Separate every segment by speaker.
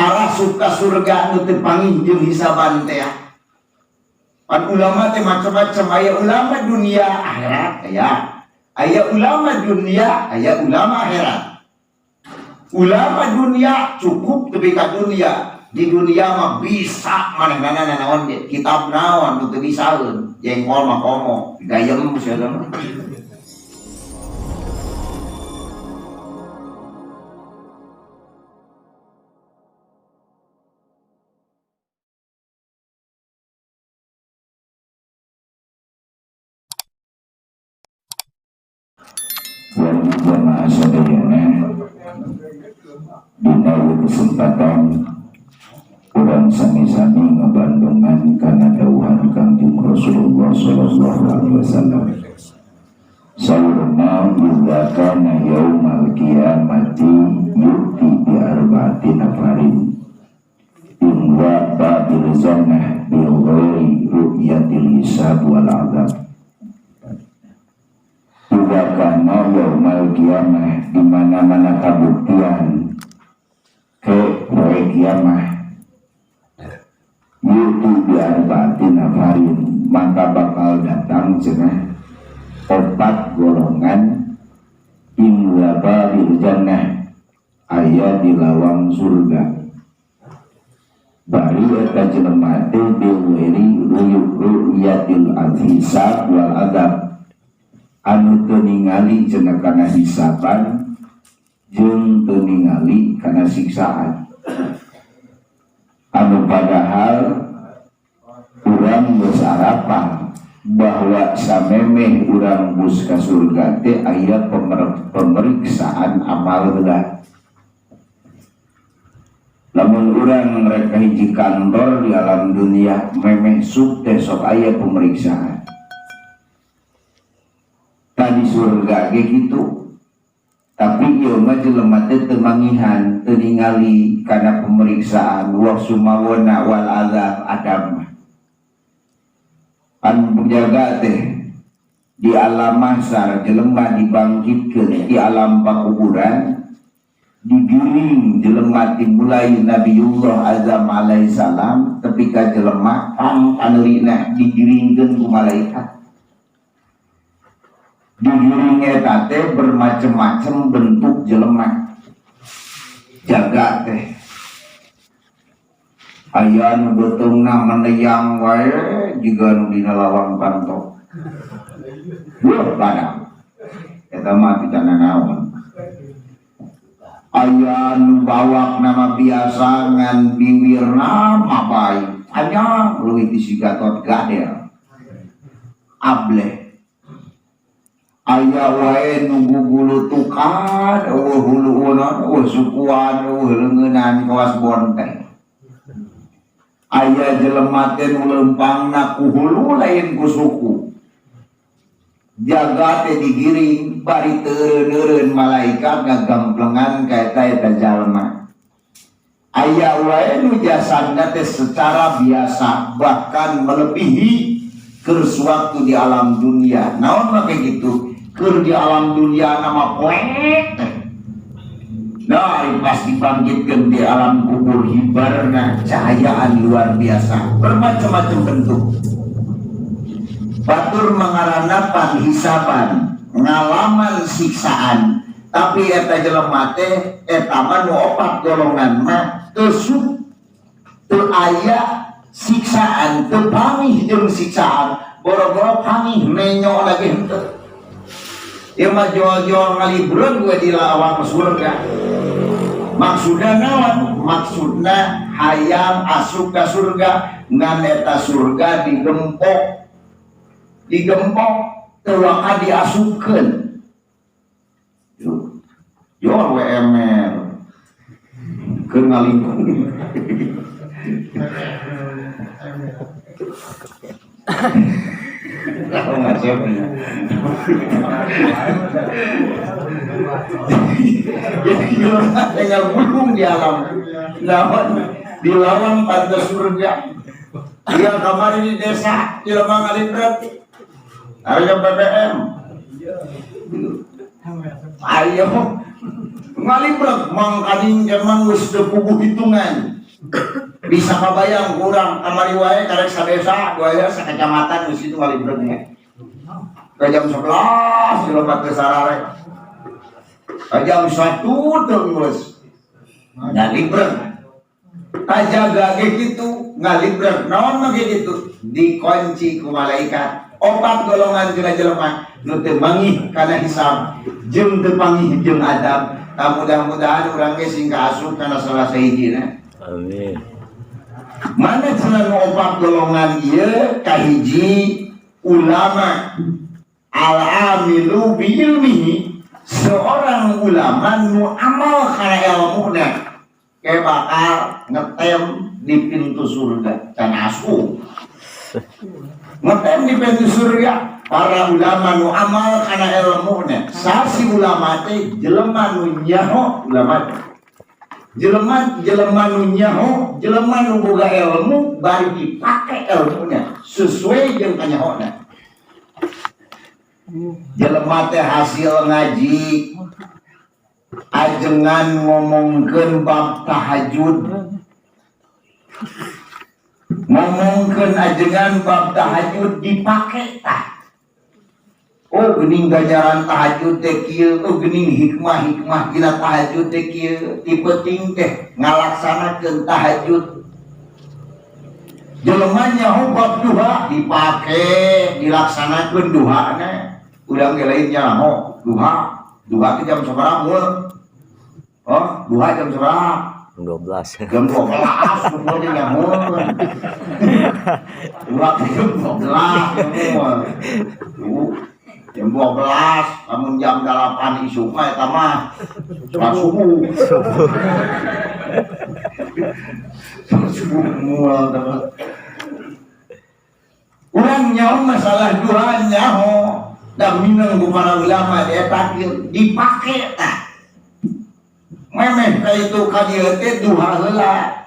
Speaker 1: arah suka surga nu teu pangih jeung hisaban teh. Pan ulama teh macam-macam, aya ulama dunia akhirat aya ulama dunia, aya ulama akhirat. Ulama dunia cukup tepi ka dunia. Di dunia mah bisa manehna naon kitab naon nu teu bisaeun, jengkol mah komo, gayem segala mah.
Speaker 2: Jamaah sadayana dina kesempatan urang sami-sami ngabandungan kana dawuhan Kangjeng Rasulullah sallallahu alaihi wasallam. Saurna idza kana yaumal qiyamati yu'ti bi arba'ati nafarin in wa ba'dil jannah bi ghairi ru'yatil hisab wal 'adzab. Idza kana yaumal qiyamah, di mana-mana kabuktian ke poe kiamah, yutu biar batin nafarin, maka bakal datang cenah 4 golongan inwaba bil jannah, aya di lawang surga. Bari eta jelema teh biwiri ru'yatil hisab wal adab, anu teu ningali cenah kana hisaban jeung teu ningali kana siksaan. Anu padahal urang geus arapan bahwa samemeh urang bus ka surga teh aya pemeriksaan amal heula. Lamun urang rek hiji kantor di alam dunia memeh suk teh sok aya pemeriksaan. Tadi surga ge gitu. Tapi ieu mah jelema teh teu mangihan, teu ningali kana pemeriksaan wa sumawona wal azab adam. Pan penjaga teh di alam mahsyar jelema dibangkitkeun di alam pakuburan, digiring jelema dimulai Nabiullah Azam alaihissalam tepi ka jelema pang paneurina digiringkeun ku malaikat. Digiring eta teh bermacam-macam bentuk jelema. Jaga teh aya nu beutungna meneyang wae jiga nu dina lawang pantok. Wah padang eta mah pitana naon. Aya nu bawak nama biasa ngan bibirna mabai panjang leuwih ti si Gatot Gadel. Ableh aya wae nu gugulutukan, huluunan, sukuan, leungeunan kawas bonteng. Aya jelema teh nu leumpangna ku hulu lain ku suku. Jaga teh digiring bari teureun malaikat ngagamplengan ka eta jalma. Aya wae nu jasana teh secara biasa bahkan melebihi keur suatu di alam dunia. Naon mah gitu? Keur di alam dunia nama poek nah pas dibangkitkan di alam kubur hibarna cahayaan luar biasa bermacam-macam bentuk. Batur mengarana panghisaban ngalaman siksaan, tapi eta jelema teh eta mah nu 4 golongan mah teu aya siksaan, teu pamih jeung siksaan, boro-boro pamih menyo lagi henteu. Ieu mah jual-jual ngalibreun gue di lawang surga. Maksudna naon? Maksudna hayang asup ka surga ngan eta surga digempok teu waka diasupkeun. Jual WMR keur ngalipung. Jadi tinggal burung di alam di lawang pantai surga. Dia kemarin di desa di lemah ngalipret harga BBM. Ayo
Speaker 1: ngalibrek mangkaning emang geus teu puguh hitungan. Bisa kabayang kurang kamari wae karek sadesa, dua sakecamatan geus itu ngalibrek. Ke jam 11 jelema teu sarare. Ke jam 1 teu geus. Ngalibrek. Tajaga ge kitu, ngalibrek naon mah ge kitu, dikunci ku malaikat. Opat golongan jelema nu teu mangih kana hisab, jeung teu panggih jeung adab. Mudah-mudahan urang ge sing kaasup kana salah sahijina.
Speaker 3: Amin.
Speaker 1: Mana cenah opat golongan ieu kahiji ulama al-amilu bi ilmihi, seorang ulama nu amal kana ilmuna ke bakal ngetem di pintu surga can asu. Ngetem di pintu surga para ulama nu amal kana ilmuna. Sasi ulama teh jelema nu nyaho ulama teh. Jelema nu nyaho, jelema nu boga ilmu bari dipake ilmunya sesuai jeung kanyahona. Jelema teh hasil ngaji ajengan ngomongkeun bab tahajud. Ngomongkeun ajengan bab tahajud dipake tah. Oh geuning ganjaran tahajud teh kieu, oh geuning hikmah-hikmah dina tahajud teh kieu, ti penting teh ngalaksanakeun tahajud. Jelema nyaho bab duha dipake dilaksanakeun duhana. Urang ge lain nyaho duha. Duha ke jam sabaraha moal? Oh, duha jam sabaraha?
Speaker 3: 12.
Speaker 1: Jam 12 pokoknya nyaho. Duha ke jam 12 moal. Jam 12, namun jam 8 isuk mah eta mah sholat subuh. Subuh moal teh. Urang nyaho masalah duha nyaho, da minang ku para ulama eta dipake tah. Memeh ka itu ka dieu teh duha heula.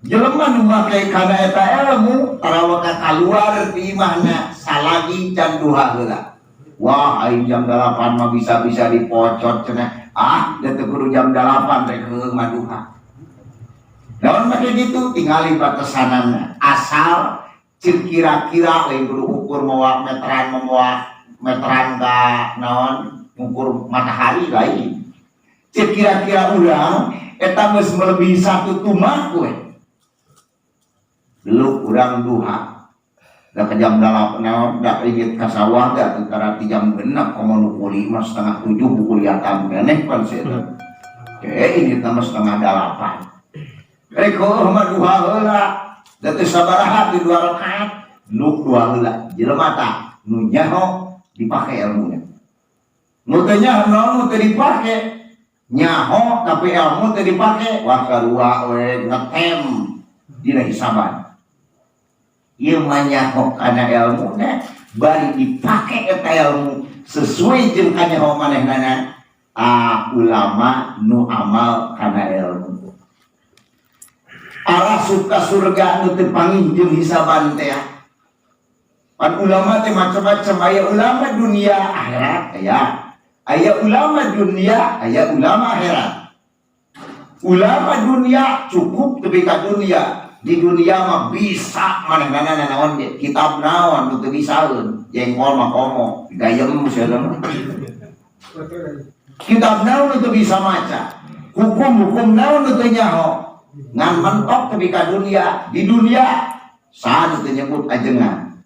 Speaker 1: Jelema nu make kana eta ilmu tarawa ka kaluar ti imahna salagi can duha heula. Wah, aing jam 8 mah bisa-bisa dipocot cenah. Ah, da teu kudu jam 8 rek heung mah duha. Lamun make gitu tingali batasanana. Asal cik kira-kira lain kudu ukur moal meteran ka naon ngukur matahari lain. Cik kira-kira urang eta geus melebihi 1 tumak we. Dulu urang duha da ke jam 8 naon da inget ka sawah da antara jam 6 komo 5 setengah 7 kuliah keneh pan saya. Inget nama setengah 8. Reko mah duha heula. Da teu sabaraha di 2 rakaat. Nu duha heula. Jelema tah nu nyaho dipake ilmunya. Nu teu nyaho nu teu dipake. Nyaho tapi ilmu teu dipake. Wah kadua we ngetem dina hisaban. Ieu mah nyaho kana ilmuna bari dipake eta ilmu sesuai jeung kanyaho manehnana. Ulama nu amal kana ilmu. Arah suka surga nu teu panggih jeung hisaban teh. Pan ulama teh macam-macam, aya ulama dunia akhirat aya. Aya ulama dunia, aya ulama akhirat. Ulama dunia cukup tepi ka dunia. Di dunia mah bisa manehna naon kitab naon nu teu bisaeun. Jengkol mah komo, gayem saeureum. Kitab naon nu teu bisa maca. Hukum-hukum naon nu teu nyaho. Ngan mentok tepi ka dunia. Di dunia saha teu nyebut ajengan.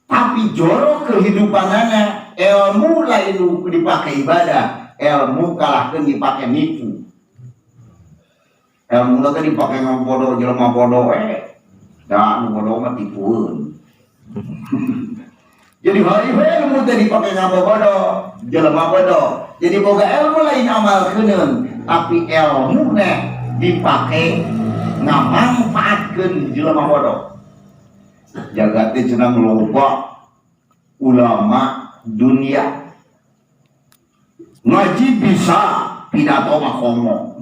Speaker 1: Tapi jorok kehidupanana ilmu lain nu dipake ibadah, ilmu kalahkeun dipake nipu. Ilmu teh dipake ngabodo jelema bodoh da nu bodoh mah tipueun. Jadi hari ilmu teh dipake ngabodo jelema bodoh. Jadi boga ilmu lain amalkeun, tapi ilmu na dipake ngamangpaatkeun jelema bodoh. Jagat teh cenah loba ulama dunia. Ngaji bisa, pidato mah komo.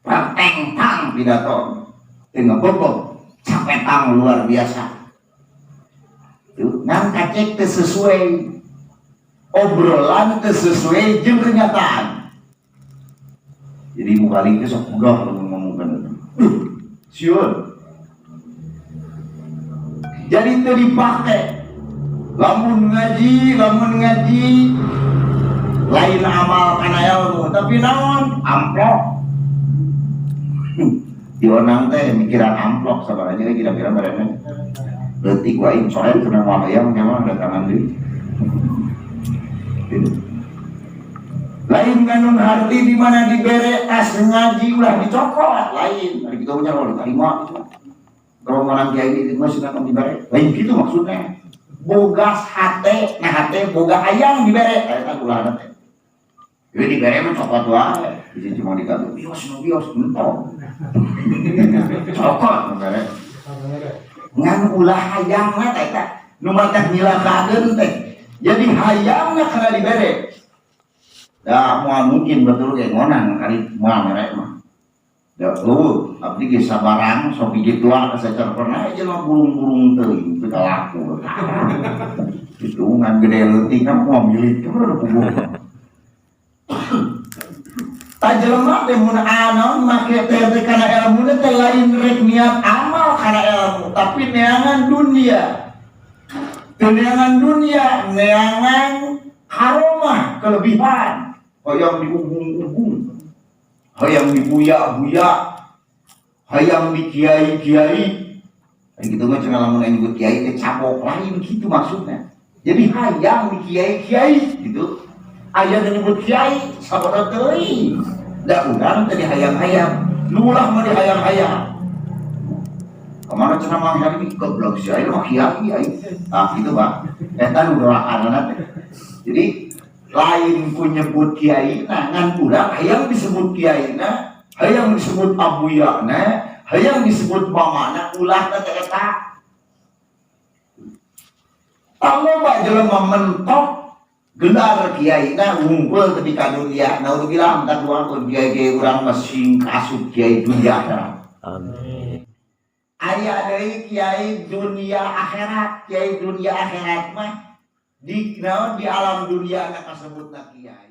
Speaker 1: Perteng-tang pidato. Tengah bobok, capetang luar biasa. Nang kacek teh sesuai. obrolan sesuai jeung kenyataan. Jadi mubalik itu sok megah ngomongkan siun. Jadi itu dipakai lamun ngaji lain amal kana ilmu tapi naon amplop. Dionang teh mikiran amplop sabaranya kira-kira mereka leutik wae coret kena wayang memang datangan deui. Lain ganung harti di mana dibere tas ngaji ulah dicokot lain hari kita punya lo diterima gitu. Kalau orang kiai itu masih akan dibere lain gitu maksudnya boga hate nah hate boga ayang dibere eta ulah teh jadi dibere mah cokot wae jadi cuma dikatakan bios entong cokot dibere ngan ulah hayang mah eta nu matak nyilakakeun teh jadi hayangna kana dibere. Ya, mau mungkin betul kayak ngonang kali mau merek mah. Ya, abdi ge sabarang sok hiji tua sacar pernah aja mah burung-burung teuing teu laku. Itu ngan gede leutik kan mau milik itu udah punggung. Ta jelema teh mun anon make teh kana ilmu teh lain rek niat amal kana ilmu, tapi neangan dunia. Neangan dunia, neangan haromah kelebihan. Hayang diubung-ubung, hayang dibuya-buya, hayang dikiai-kiai. Gitu mah cenah lamun nyebut kiai teh cabok lain gitu maksudnya. Jadi hayang dikiai-kiai gitu. Aya nyebut kiai sabada teuing. Da urang teh dihayang-hayang, nu ulah mah dihayang-hayang. Kemana cenah mah hari ini goblok si aya mah kiai. Ah gitu Pak. Eta nu doakanna teh. Jadi lain ku nyebut kiai nah ngan urang hayang disebut kiai na hayang disebut abuya na hayang disebut mamana ulah teh eta loba jelema mentok gelar kiai na ngumpul ketika dunia naudzubillah dan doang kiai urang masing kasut kiai dunia amin aya deui kiai dunia akhirat kiai dunia akhirat mah di alam dunia nak kasebutna kiai.